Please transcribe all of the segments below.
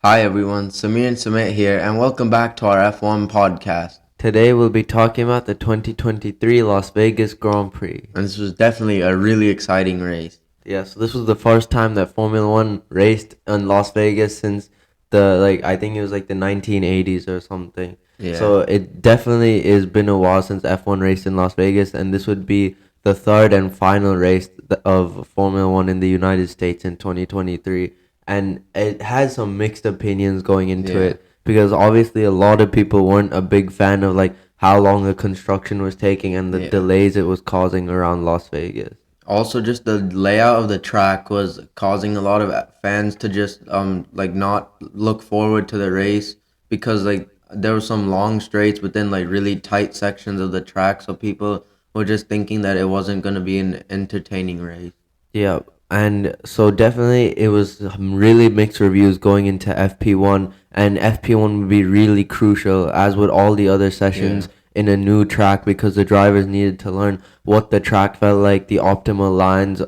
Hi everyone, Samir and Sumit here, and welcome back to our F1 podcast. Today we'll be talking about the 2023 Las Vegas Grand Prix. And this was definitely a really exciting race. Yeah, so this was the first time that Formula One raced in Las Vegas since I think it was like the 1980s or something. Yeah. So it definitely has been a while since F1 raced in Las Vegas, and this would be the third and final race of Formula One in the United States in 2023. And it had some mixed opinions going into it because obviously a lot of people weren't a big fan of like how long the construction was taking and the delays it was causing around Las Vegas. Also, just the layout of the track was causing a lot of fans to just not look forward to the race because like there were some long straights within like really tight sections of the track, so people were just thinking that it wasn't going to be an entertaining race. Yeah, and so definitely it was really mixed reviews going into FP1, and FP1 would be really crucial, as would all the other sessions in a new track because the drivers needed to learn what the track felt like, the optimal lines,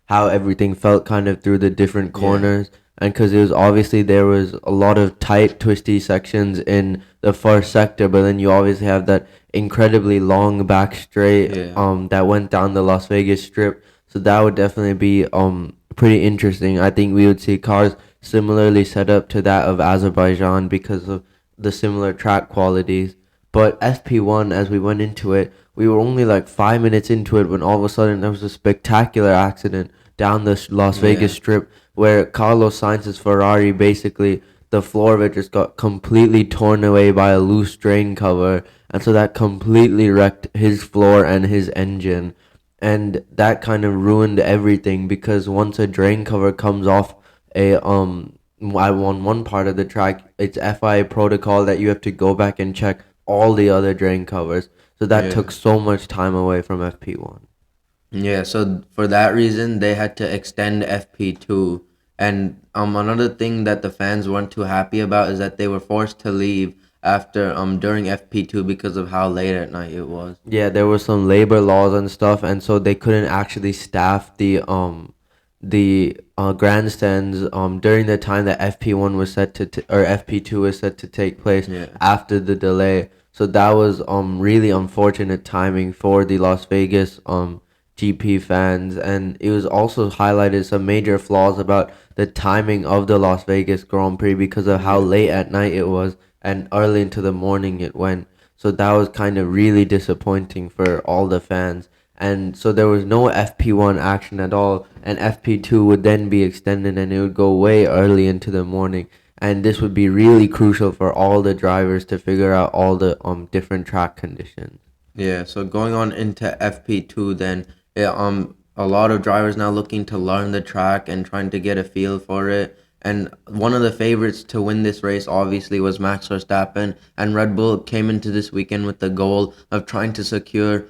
how everything felt kind of through the different corners. And because it was obviously there was a lot of tight, twisty sections in the first sector, but then you obviously have that incredibly long back straight that went down the Las Vegas Strip. So that would definitely be pretty interesting. I think we would see cars similarly set up to that of Azerbaijan because of the similar track qualities. But FP1, as we went into it, we were only like 5 minutes into it when all of a sudden there was a spectacular accident down the Las Vegas Strip where Carlos Sainz's Ferrari basically the floor of it just got completely torn away by a loose drain cover, and so that completely wrecked his floor and his engine, and that kind of ruined everything because once a drain cover comes off a on one part of the track, it's FIA protocol that you have to go back and check all the other drain covers. So that took so much time away from FP1. Yeah, so for that reason, they had to extend FP2. And another thing that the fans weren't too happy about is that they were forced to leave after during FP2 because of how late at night it was. Yeah, there were some labor laws and stuff, and so they couldn't actually staff the grandstands during the time that FP1 was set to or FP2 was set to take place after the delay. So that was really unfortunate timing for the Las Vegas GP fans, and it was also highlighted some major flaws about the timing of the Las Vegas Grand Prix because of how late at night it was and early into the morning it went. So that was kind of really disappointing for all the fans. And so there was no FP1 action at all, and FP2 would then be extended and it would go way early into the morning. And this would be really crucial for all the drivers to figure out all the different track conditions. Yeah, so going on into FP2 then, a lot of drivers now looking to learn the track and trying to get a feel for it. And one of the favorites to win this race obviously was Max Verstappen, and Red Bull came into this weekend with the goal of trying to secure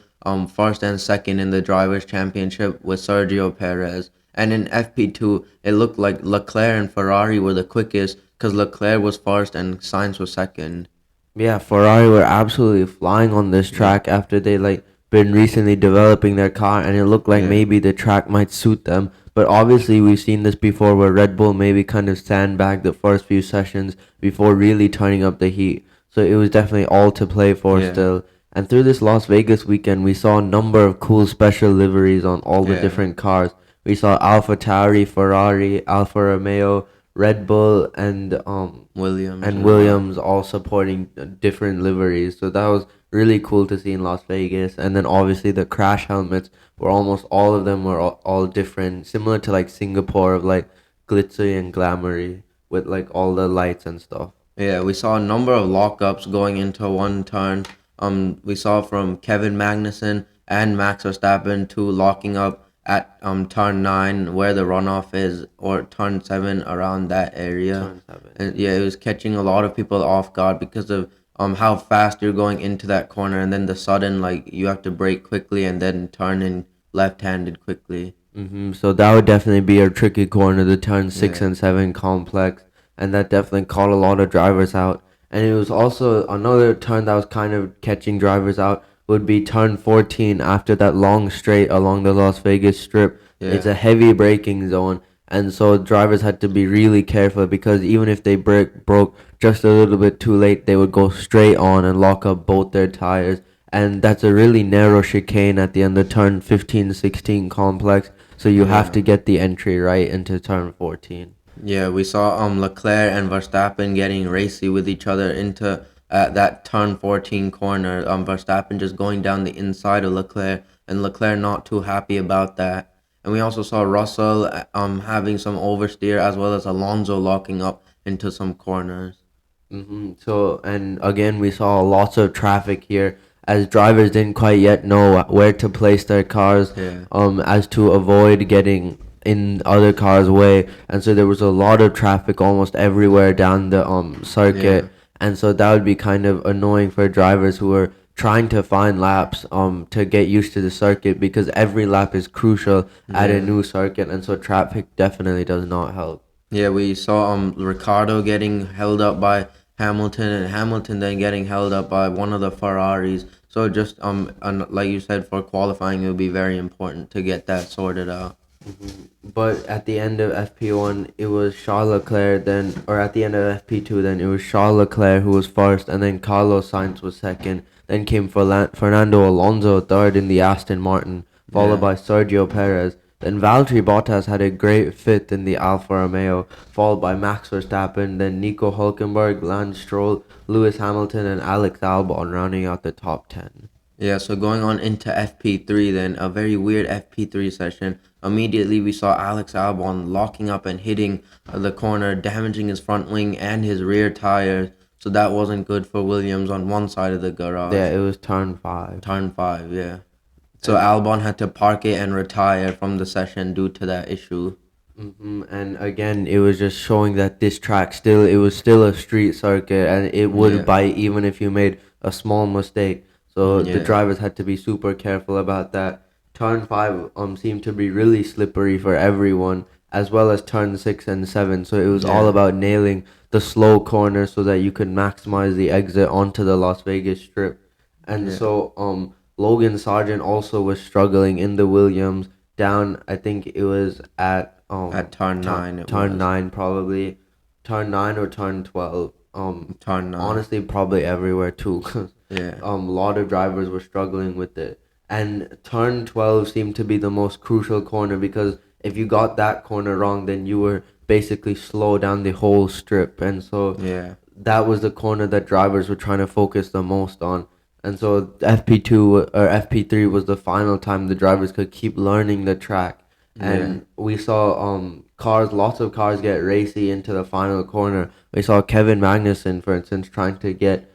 first and second in the drivers' championship with Sergio Perez. And in FP2, it looked like Leclerc and Ferrari were the quickest because Leclerc was first and Sainz was second. Yeah, Ferrari were absolutely flying on this track after they been recently developing their car, and it looked like maybe the track might suit them. But obviously, we've seen this before where Red Bull maybe kind of sandbagged the first few sessions before really turning up the heat. So it was definitely all to play for still. And through this Las Vegas weekend, we saw a number of cool special liveries on all the different cars. We saw Alpha Tauri, Ferrari, Alfa Romeo, Red Bull, and Williams all supporting different liveries. So that was really cool to see in Las Vegas. And then obviously the crash helmets were almost all of them were all different, similar to like Singapore of like glitzy and glamoury with like all the lights and stuff. Yeah, we saw a number of lockups going into one turn. We saw from Kevin Magnussen and Max Verstappen two locking up at turn 9 where the runoff is, or turn 7 around that area. Turn 7. And yeah, it was catching a lot of people off guard because of how fast you're going into that corner, and then the sudden like you have to brake quickly and then turn in left-handed quickly. So that would definitely be a tricky corner, the turn 6 and 7 complex, and that definitely caught a lot of drivers out. And it was also another turn that was kind of catching drivers out would be turn 14 after that long straight along the Las Vegas Strip. It's a heavy braking zone, And so drivers had to be really careful because even if they broke just a little bit too late, they would go straight on and lock up both their tires. And that's a really narrow chicane at the end of turn 15, 16 complex. So you have Yeah. to get the entry right into turn 14. Yeah, we saw Leclerc and Verstappen getting racy with each other into that turn 14 corner. Verstappen just going down the inside of Leclerc, and Leclerc not too happy about that. And we also saw Russell having some oversteer, as well as Alonso locking up into some corners. So, and again, we saw lots of traffic here as drivers didn't quite yet know where to place their cars, Yeah, as to avoid getting in other cars' way. And so there was a lot of traffic almost everywhere down the yeah, circuit. And so that would be kind of annoying for drivers who are trying to find laps to get used to the circuit because every lap is crucial at a yeah. new circuit. And so traffic definitely does not help. Yeah, we saw Ricardo getting held up by Hamilton, and Hamilton then getting held up by one of the Ferraris. So just and like you said, for qualifying, it would be very important to get that sorted out. But at the end of FP1, it was Charles Leclerc then, or at the end of FP2, then it was Charles Leclerc who was first, and then Carlos Sainz was second. Then came Fernando Alonso third in the Aston Martin, followed Yeah, by Sergio Perez. Then Valtteri Bottas had a great fifth in the Alfa Romeo, followed by Max Verstappen, then Nico Hulkenberg, Lance Stroll, Lewis Hamilton, and Alex Albon rounding out the top 10. yeah. So going on into FP3, then a very weird FP3 session. Immediately, we saw Alex Albon locking up and hitting the corner, damaging his front wing and his rear tires. So that wasn't good for Williams on one side of the Yeah, garage. it was turn 5. Turn five, yeah. So And Albon had to park it and retire from the session due to that issue. And again, it was just showing that this track still, it was still a street circuit, and it would Yeah, bite even if you made a small mistake. So the yeah, drivers had to be super careful about that. Turn 5 seemed to be really slippery for everyone, as well as turn 6 and 7. So it was all yeah, about nailing the slow corner so that you could maximize the exit onto the Las Vegas Strip. And yeah. so Logan Sargent also was struggling in the Williams down. I think it was at At turn nine, it turn was. 9, probably turn 9 or turn 12. Turn nine. Honestly, probably everywhere too, 'cause Yeah, a lot of drivers were struggling with it. And turn 12 seemed to be the most crucial corner because if you got that corner wrong, then you were basically slow down the whole strip. And so yeah, that was the corner that drivers were trying to focus the most on. And so FP2 or FP3 was the final time the drivers could keep learning the track. yeah, And we saw lots of cars get racy into the final corner. We saw Kevin Magnussen, for instance, trying to get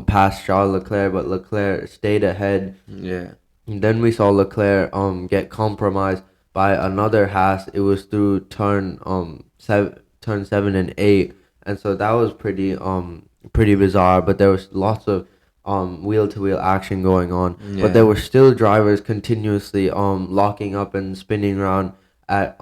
past Charles Leclerc, but Leclerc stayed ahead. yeah, And then we saw Leclerc get compromised by another Haas. It was through turn 7 and 8, and so that was pretty bizarre. But there was lots of wheel to wheel action going on. But there yeah, were still drivers continuously locking up and spinning around at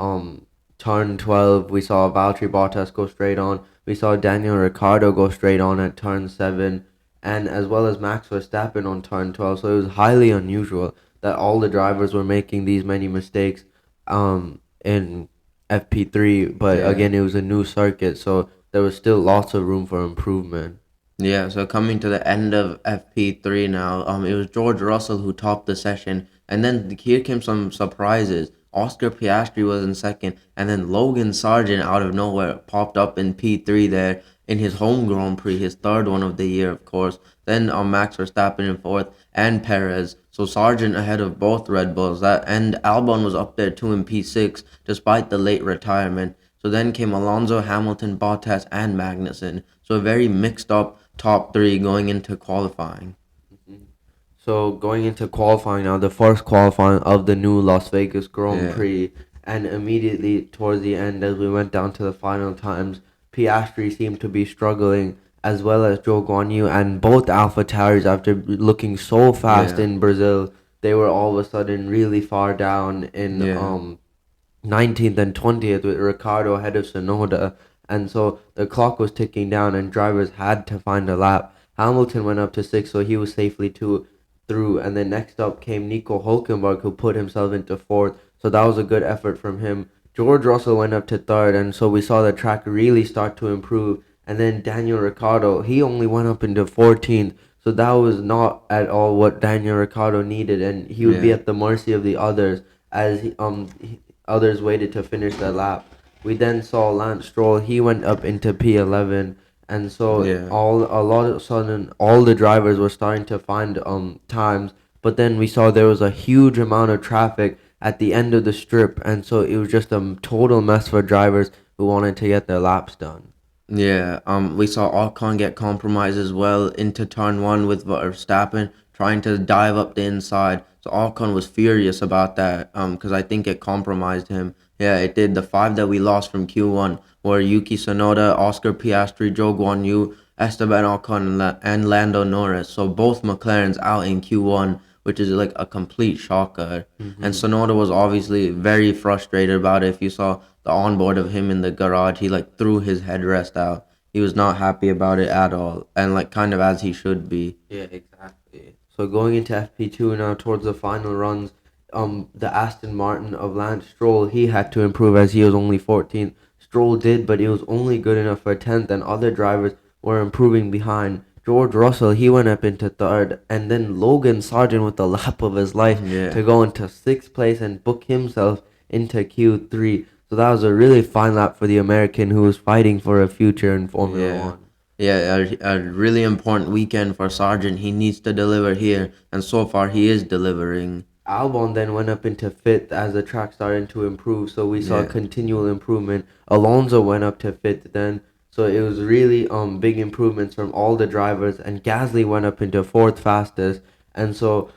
turn 12. We saw Valtteri Bottas go straight on. We saw Daniel Ricciardo go straight on at turn 7, and as well as Max Verstappen on turn 12. So it was highly unusual that all the drivers were making these many mistakes in FP3. But yeah. again, it was a new circuit, so there was still lots of room for improvement. Yeah, so coming to the end of FP3 now, it was George Russell who topped the session, and then here came some surprises. Oscar Piastri was in second, and then Logan Sargent out of nowhere popped up in P3 there in his home Grand Prix, his third one of the year, of course. Then Max Verstappen in fourth, and Perez. So Sargent ahead of both Red Bulls. That and Albon was up there too in P6, despite the late retirement. So then came Alonso, Hamilton, Bottas, and Magnussen. So a very mixed up top three going into qualifying. So going into qualifying now, the first qualifying of the new Las Vegas Grand Yeah, Prix, and immediately towards the end, as we went down to the final times, Piastri seemed to be struggling, as well as Joe Guan Yu, and both Alpha Towers, after looking so fast yeah, in Brazil, they were all of a sudden really far down in yeah, 19th and 20th with Ricardo ahead of Sonoda. And so the clock was ticking down and drivers had to find a lap. Hamilton went up to 6th, so he was safely through. And then next up came Nico Hulkenberg, who put himself into 4th. So that was a good effort from him. George Russell went up to third, and so we saw the track really start to improve. And then Daniel Ricciardo, he only went up into 14th, so that was not at all what Daniel Ricciardo needed, and he would be Yeah. at the mercy of the others as others waited to finish their lap. We then saw Lance Stroll, he went up into P11, and so Yeah. all a lot of sudden all the drivers were starting to find times, but then we saw there was a huge amount of traffic at the end of the strip, and so it was just a total mess for drivers who wanted to get their laps done. Yeah, we saw Ocon get compromised as well into turn one with Verstappen trying to dive up the inside. So Ocon was furious about that, because I think it compromised him. Yeah, it did. The five that we lost from Q1 were Yuki Tsunoda, Oscar Piastri, Zhou Guanyu, Esteban Ocon, and Lando Norris. So both McLarens out in Q1, which is like a complete shocker. And Hmm. Sonoda was obviously very frustrated about it. If you saw the onboard of him in the garage, he like threw his headrest out. He was not happy about it at all, and like kind of as he should be. Yeah, exactly. So going into FP2 now towards the final runs, the Aston Martin of Lance Stroll, he had to improve as he was only 14th. Stroll did, but it was only good enough for 10th, and other drivers were improving behind. George Russell, he went up into third, and then Logan Sargent with the lap of his life Yeah, to go into sixth place and book himself into Q3. So that was a really fine lap for the American who was fighting for a future in Formula yeah, One. yeah. A really important weekend for Sargent. He needs to deliver here, and so far he is delivering. Albon then went up into fifth as the track started to improve, so we saw Yeah, continual improvement. Alonso went up to fifth then, so it was really big improvements from all the drivers, and Gasly went up into fourth fastest, and so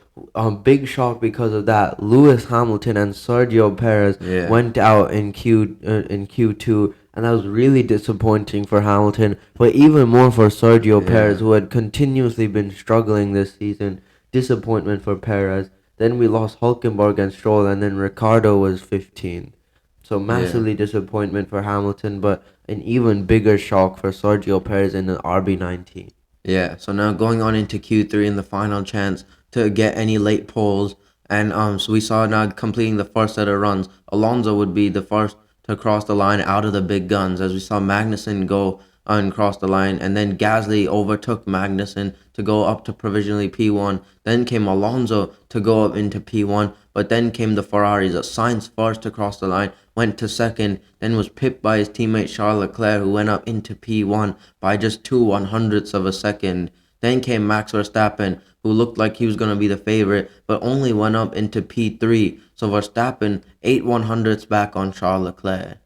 big shock because of that. Lewis Hamilton and Sergio Perez yeah, went out in Q2, and that was really disappointing for Hamilton, but even more for Sergio Perez, yeah, who had continuously been struggling this season. Disappointment for Perez. Then we lost Hulkenberg and Stroll, and then Ricardo was 15. So yeah. massively disappointment for Hamilton, but an even bigger shock for Sergio Perez in the RB19. Yeah, so now going on into Q3 and the final chance to get any late poles. And so we saw now completing the first set of runs. Alonso would be the first to cross the line out of the big guns, as we saw Magnussen go and cross the line. And then Gasly overtook Magnussen to go up to provisionally P1. Then came Alonso to go up into P1. But then came the Ferraris. Sainz first to cross the line, went to second, then was pipped by his teammate Charles Leclerc, who went up into P1 by just 2/100ths of a second. Then came Max Verstappen, who looked like he was going to be the favorite, but only went up into P3. So Verstappen 8/100ths back on Charles Leclerc.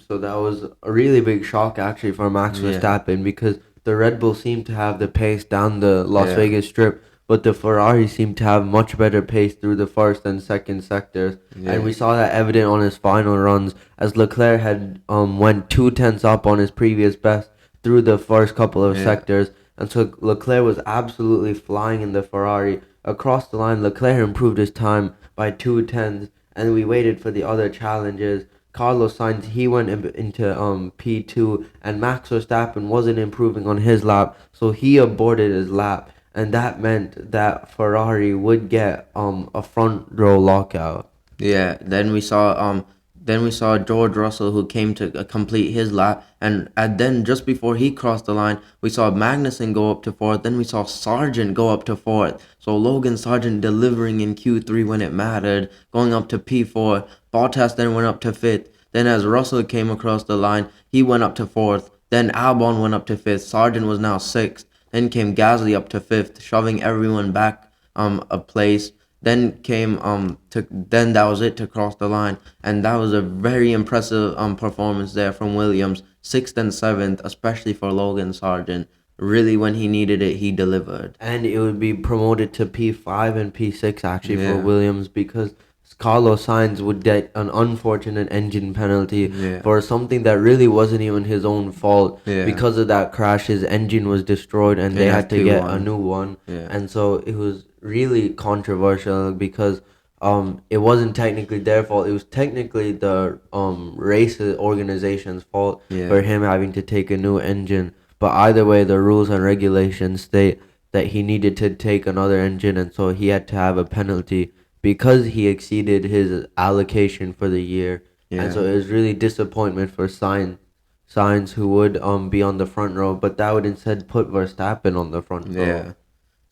So that was a really big shock actually for Max Yeah, Verstappen because the Red Bull seemed to have the pace down the Las yeah, Vegas Strip, but the Ferrari seemed to have much better pace through the first and second sectors, and yeah, we saw that evident on his final runs as Leclerc had went 2 tenths up on his previous best through the first couple of yeah, sectors, and so Leclerc was absolutely flying in the Ferrari. Across the line, Leclerc improved his time by 2 tenths, and we waited for the other challenges. Carlos Sainz, he went into P2, and Max Verstappen wasn't improving on his lap, so he aborted his lap, and that meant that Ferrari would get a front row lockout. yeah. Then we saw George Russell, who came to complete his lap, and then just before he crossed the line, we saw Magnussen go up to fourth. Then we saw Sargent go up to fourth. So Logan Sargent delivering in Q3 when it mattered, going up to P4. Bottas then went up to fifth. Then as Russell came across the line, he went up to fourth. Then Albon went up to fifth. Sargent was now sixth. Then came Gasly up to fifth, shoving everyone back a place. Then that was it to cross the line, and that was a very impressive performance there from Williams, sixth and seventh, especially for Logan Sargent. Really, when he needed it, he delivered. And it would be promoted to P5 and P6 actually for Yeah, Williams because Carlos Sainz would get an unfortunate engine penalty yeah, for something that really wasn't even his own fault. yeah. Because of that crash, his engine was destroyed and they In had to get a FP1. new one. Yeah, And so it was really controversial because it wasn't technically their fault. It was technically the race organization's fault yeah, for him having to take a new engine. But either way, the rules and regulations state that he needed to take another engine, and so he had to have a penalty because he exceeded his allocation for the year. and so Yeah. it was really disappointment for Sainz, who would be on the front row, but that would instead put Verstappen on the front row. Yeah.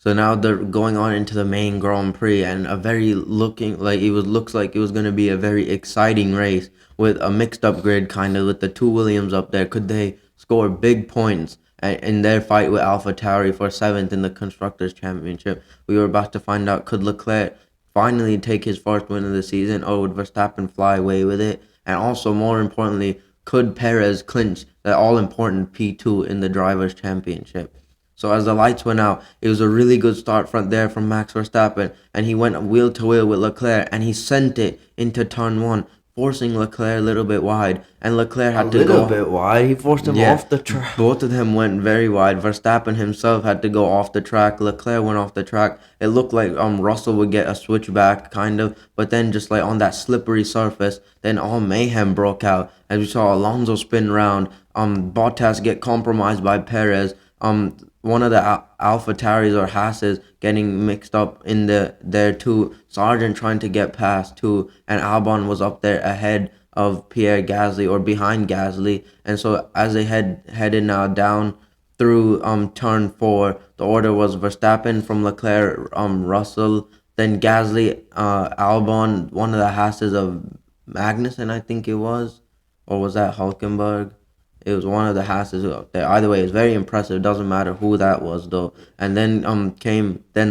So now they're going on into the main Grand Prix, and a very looking like it was looks like it was going to be a very exciting race with a mixed up grid, kind of with the two Williams up there. Could they score big points in their fight with AlphaTauri for seventh in the constructors' championship? We were about to find out, could Leclerc finally take his first win of the season, or would Verstappen fly away with it? And also, more importantly, could Perez clinch the all important P2 in the drivers' championship? So as the lights went out, it was a really good start front there from Max Verstappen, and he went wheel to wheel with Leclerc, and he sent it into turn one, forcing Leclerc a little bit wide, and Leclerc A had to little go. bit wide. He forced him Yeah, off the track. both of them went very wide. Verstappen himself had to go off the track. Leclerc went off the track. It looked like Russell would get a switchback kind of, but then just like on that slippery surface, then all mayhem broke out as we saw Alonso spin round. Bottas get compromised by Perez. One of the Alpha Tauris or Hasses getting mixed up in there too. Sargent trying to get past too, and Albon was up there ahead of Pierre Gasly or behind Gasly, and so as they headed now down through turn four, the order was Verstappen from Leclerc, Russell, then Gasly, Albon, one of the Hasses of Magnussen, I think it was, or was that Hulkenberg? It was one of the Hasses up there. Either way, it's very impressive. Doesn't matter who that was though. And then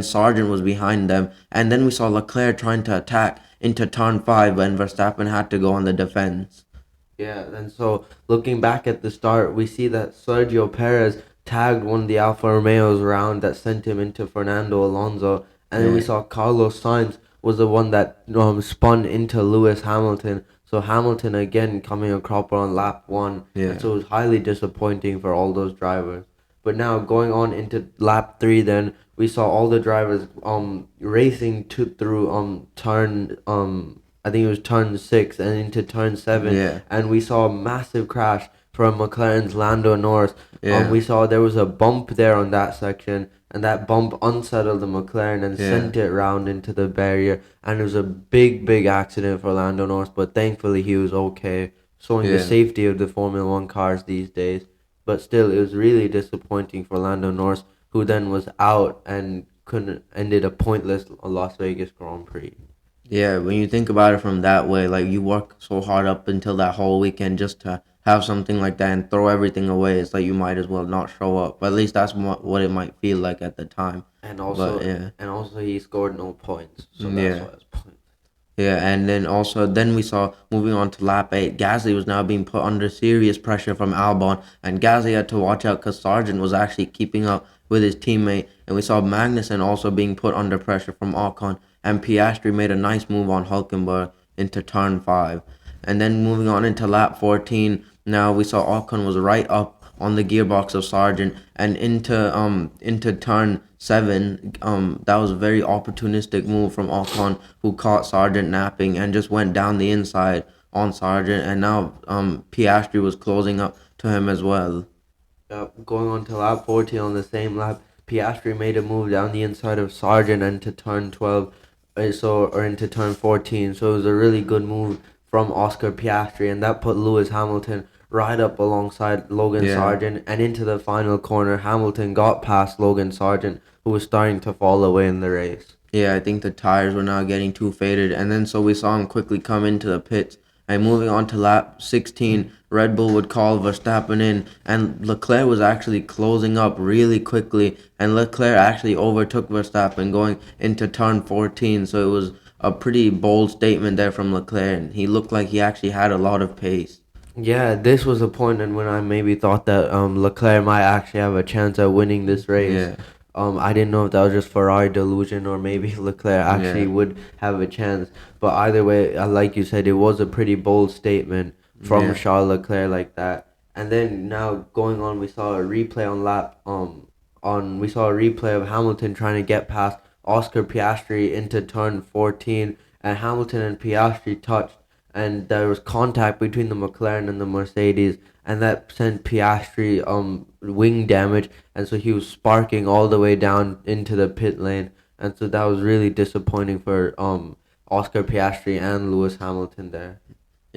Sargent was behind them, and then we saw Leclerc trying to attack into turn five when Verstappen had to go on the defense. Yeah, and so looking back at the start, we see that Sergio Perez tagged one of the Alfa Romeos around that sent him into Fernando Alonso, and then we Yeah, saw Carlos Sainz was the one that spun into Lewis Hamilton. So Hamilton again coming a cropper on lap one, and yeah, so it was highly disappointing for all those drivers. But now going on into lap three, then we saw all the drivers racing to through turn I think it was turn six and into turn seven, yeah, and we saw a massive crash from McLaren's Lando Norris. yeah, We saw there was a bump there on that section, and that bump unsettled the McLaren and yeah. sent it round into the barrier. And it was a big, big accident for Lando Norris, but thankfully he was okay, showing the Yeah. safety of the Formula One cars these days. But still, it was really disappointing for Lando Norris, who then was out and couldn't ended a pointless Las Vegas Grand Prix. Yeah, when you think about it from that way, like you work so hard up until that whole weekend just to have something like that and throw everything away. It's like you might as well not show up. But at least that's what it might feel like at the time. And But also, yeah, and also, he scored no points, so that's yeah, why it's point. yeah. And then we saw moving on to lap eight, Gasly was now being put under serious pressure from Albon, and Gasly had to watch out because Sargent was actually keeping up with his teammate, and we saw Magnussen also being put under pressure from Ocon, and Piastri made a nice move on Hulkenberg into turn five. And then moving on into lap 14, now we saw Ocon was right up on the gearbox of Sargent and into turn seven. That was a very opportunistic move from Ocon, who caught Sargent napping and just went down the inside on Sargent, and now Piastri was closing up to him as well. Going on to lap 14 on the same lap, Piastri made a move down the inside of Sargent into turn 12, or into turn 14. So it was a really good move from Oscar Piastri, and that put Lewis Hamilton right up alongside Logan Yeah. Sargent. And into the final corner, Hamilton got past Logan Sargent, who was starting to fall away in the race. Yeah, I think the tires were now getting too faded, and then so we saw him quickly come into the pits. And moving on to lap 16, Red Bull would call Verstappen in, and Leclerc was actually closing up really quickly, and Leclerc actually overtook Verstappen going into turn 14. So it was a pretty bold statement there from Leclerc, and he looked like he actually had a lot of pace. Yeah, this was a point in when I maybe thought that Leclerc might actually have a chance at winning this race. Yeah, I didn't know if that was just Ferrari delusion or maybe Leclerc actually yeah, would have a chance. But either way, like you said, it was a pretty bold statement from yeah, Charles Leclerc like that. And then now going on, we saw a replay on lap on we saw a replay of Hamilton trying to get past Oscar Piastri into turn 14, and Hamilton and Piastri touched, and there was contact between the McLaren and the Mercedes, and that sent Piastri wing damage, and so he was sparking all the way down into the pit lane, and so that was really disappointing for Oscar Piastri and Lewis Hamilton there.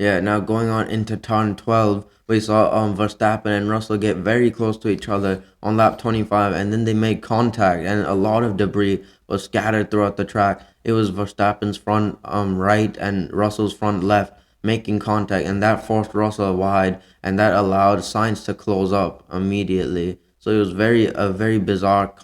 Yeah, now going on into turn 12, we saw Verstappen and Russell get very close to each other on lap 25, and then they made contact, and a lot of debris was scattered throughout the track. It was Verstappen's front right and Russell's front left making contact, and that forced Russell wide, and that allowed Sainz to close up immediately. So it was very bizarre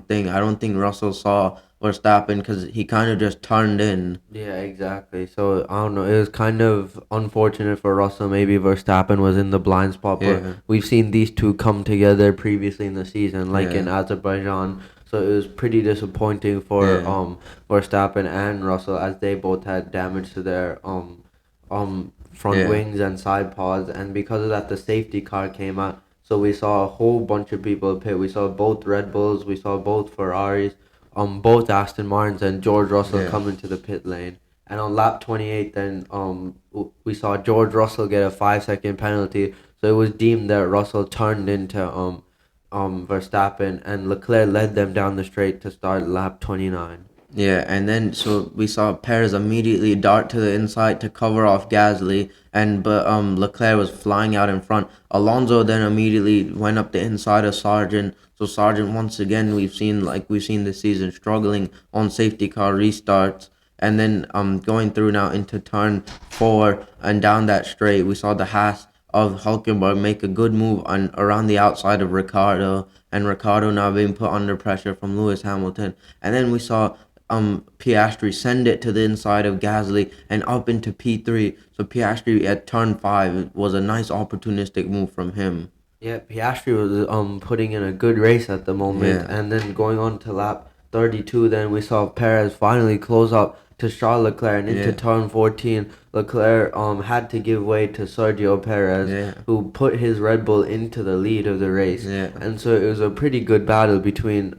thing. I don't think Russell saw Verstappen because he kind of just turned in. Yeah, exactly. So I don't know. It was kind of unfortunate for Russell. Maybe Verstappen was in the blind spot, but Yeah, we've seen these two come together previously in the season, like in yeah, Azerbaijan. So it was pretty disappointing for yeah, Verstappen and Russell as they both had damage to their front yeah. wings and side pods, and because of that, the safety car came out. So we saw a whole bunch of people pit. We saw both Red Bulls, we saw both Ferraris, both Aston Martins and George Russell Yeah, come into the pit lane. And on lap 28, then we saw George Russell get a 5 second penalty. So it was deemed that Russell turned into Verstappen, and Leclerc led them down the straight to start lap 29. yeah, and then so we saw Perez immediately dart to the inside to cover off Gasly, and but Leclerc was flying out in front. Alonso then immediately went up the inside of Sargent. So Sargent once again we've seen this season struggling on safety car restarts, and then going through now into turn 4 and down that straight, we saw the Haas of Hulkenberg make a good move on around the outside of Ricardo, and Ricardo now being put under pressure from Lewis Hamilton. And then we saw Piastri send it to the inside of Gasly and up into P3. So Piastri at turn 5 was a nice opportunistic move from him. Yeah, Piastri was putting in a good race at the moment, Yeah, and then going on to lap 32, then we saw Perez finally close up to Charles Leclerc, and into yeah, turn 14, Leclerc had to give way to Sergio Perez, yeah, who put his Red Bull into the lead of the race, yeah, and so it was a pretty good battle between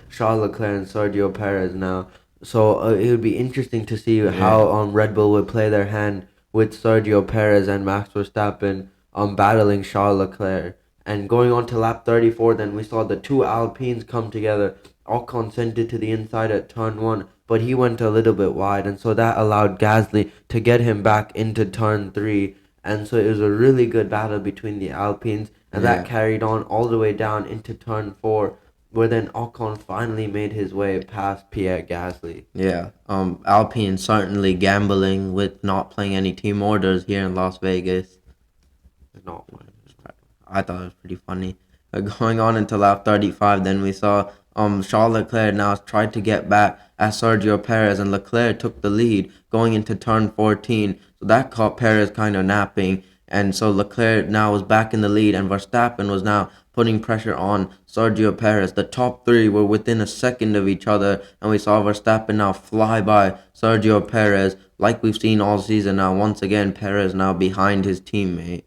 Charles Leclerc and Sergio Perez now. So it would be interesting to see yeah, how Red Bull would play their hand with Sergio Perez and Max Verstappen battling Charles Leclerc. And going on to lap 34, then we saw the two Alpines come together. Ocon sent it to the inside at turn 1, but he went a little bit wide, and so that allowed Gasly to get him back into turn 3. And so it was a really good battle between the Alpines, and that yeah, carried on all the way down into turn 4, where then Ocon finally made his way past Pierre Gasly. yeah. Alpine certainly gambling with not playing any team orders here in Las Vegas. No, I thought it was pretty funny. Going on into lap 35, then we saw Charles Leclerc now tried to get back at Sergio Perez, and Leclerc took the lead going into turn 14. So that caught Perez kind of napping, and so Leclerc now was back in the lead, and Verstappen was now putting pressure on Sergio Perez. The top three were within a second of each other, and we saw Verstappen now fly by Sergio Perez like we've seen all season. Now once again, Perez now behind his teammate.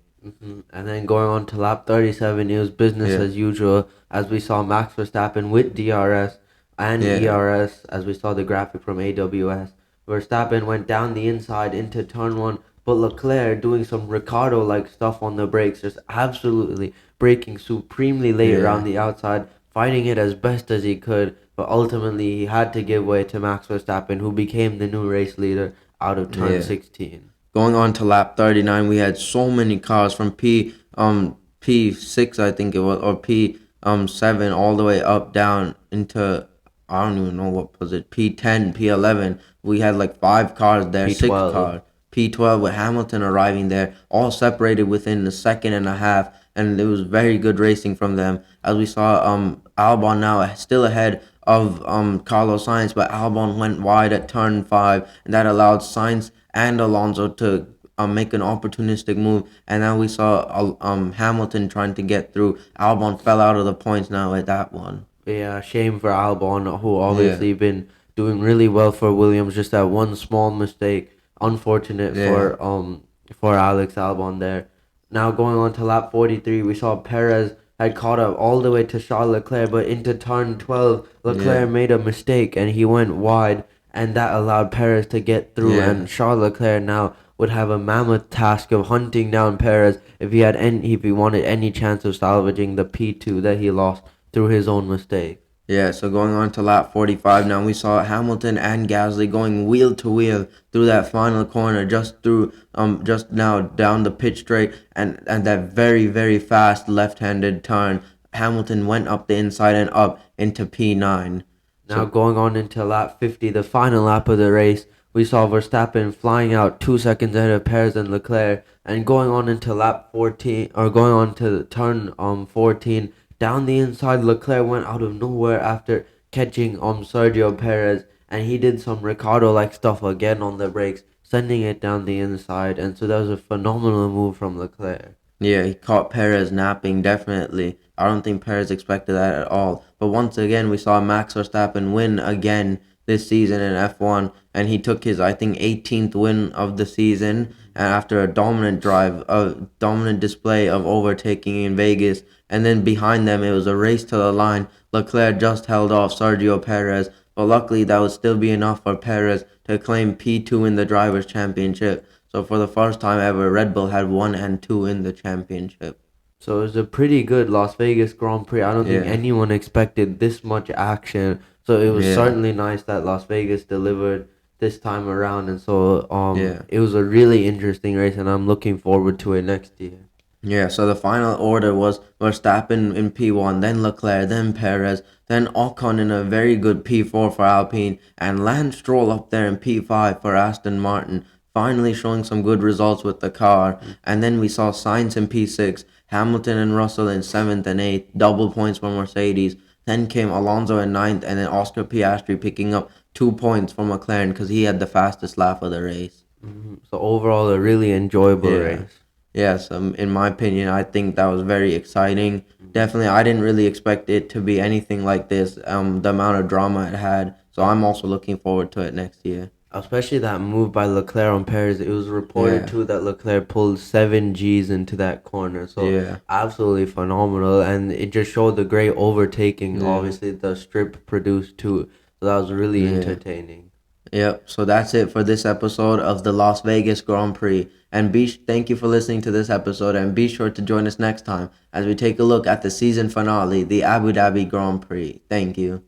And then going on to lap 37, it was business Yeah, as usual as we saw Max Verstappen with DRS and yeah. ERS as we saw the graphic from AWS. Verstappen went down the inside into turn 1, but Leclerc doing some Ricardo like stuff on the brakes, just absolutely braking supremely late Yeah, around the outside, fighting it as best as he could, but ultimately he had to give way to Max Verstappen, who became the new race leader out of turn yeah. 16. Going on to lap 39, we had so many cars from P6 I think it was, or P 7 all the way up down into, I don't even know what was it, P10, P11. We had like 5 cars there, 6 cars. P12. P12 with Hamilton arriving there, all separated within a second and a half, and it was very good racing from them. As we saw, Albon now still ahead of Carlos Sainz, but Albon went wide at turn 5, and that allowed Sainz and Alonso to make an opportunistic move. And now we saw Hamilton trying to get through. Albon fell out of the points now at that one. Yeah, shame for Albon, who Yeah, obviously been doing really well for Williams. Just that one small mistake, unfortunate yeah, for Alex Albon there. Now going on to lap 43, we saw Perez had caught up all the way to Charles Leclerc, but into turn 12, yeah, Leclerc made a mistake and he went wide, and that allowed Perez to get through. yeah. And Charles Leclerc now would have a mammoth task of hunting down Perez if he wanted any chance of salvaging the P2 that he lost through his own mistake. Yeah, so going on to lap 45 now, we saw Hamilton and Gasly going wheel to wheel through that final corner, just now down the pit straight, and that very fast left-handed turn. Hamilton went up the inside and up into P9. Now So going on into lap 50, the final lap of the race, we saw Verstappen flying out 2 seconds ahead of Perez and Leclerc, and going on into lap 14, or going on to turn 14, down the inside, Leclerc went out of nowhere after catching Sergio Perez, and he did some Ricardo-like stuff again on the brakes, sending it down the inside, and so that was a phenomenal move from Leclerc. yeah, he caught Perez napping, definitely. I don't think Perez expected that at all. But once again, we saw Max Verstappen win again this season in F1, and he took his, I think, 18th win of the season, and after a dominant display of overtaking in Vegas. And then behind them, it was a race to the line. Leclerc just held off Sergio Perez, but luckily that would still be enough for Perez to claim P2 in the Drivers' Championship. So for the first time ever, Red Bull had 1 and 2 in the championship. So it was a pretty good Las Vegas Grand Prix. I don't think Yeah, anyone expected this much action. So it was yeah, certainly nice that Las Vegas delivered this time around, and so yeah. it was a really interesting race, and I'm looking forward to it next year. Yeah, so the final order was Verstappen in P1, then Leclerc, then Perez, then Ocon in a very good P4 for Alpine, and Lance Stroll up there in P5 for Aston Martin, finally showing some good results with the car. And then we saw Sainz in P6, Hamilton and Russell in 7th and 8th, double points for Mercedes. Then came Alonso in 9th, and then Oscar Piastri picking up 2 points for McLaren because he had the fastest lap of the race. So overall, a really enjoyable Yeah. race. Yes, in my opinion, I think that was very exciting. Definitely, I didn't really expect it to be anything like this. The amount of drama it had. So I'm also looking forward to it next year. Especially that move by Leclerc on Perez. It was reported Yeah, too that Leclerc pulled 7 Gs into that corner. So yeah, absolutely phenomenal. And it just showed the great overtaking, yeah, obviously, the strip produced too. So that was really yeah. entertaining. Yep. So that's it for this episode of the Las Vegas Grand Prix. And thank you for listening to this episode, and be sure to join us next time as we take a look at the season finale, the Abu Dhabi Grand Prix. Thank you.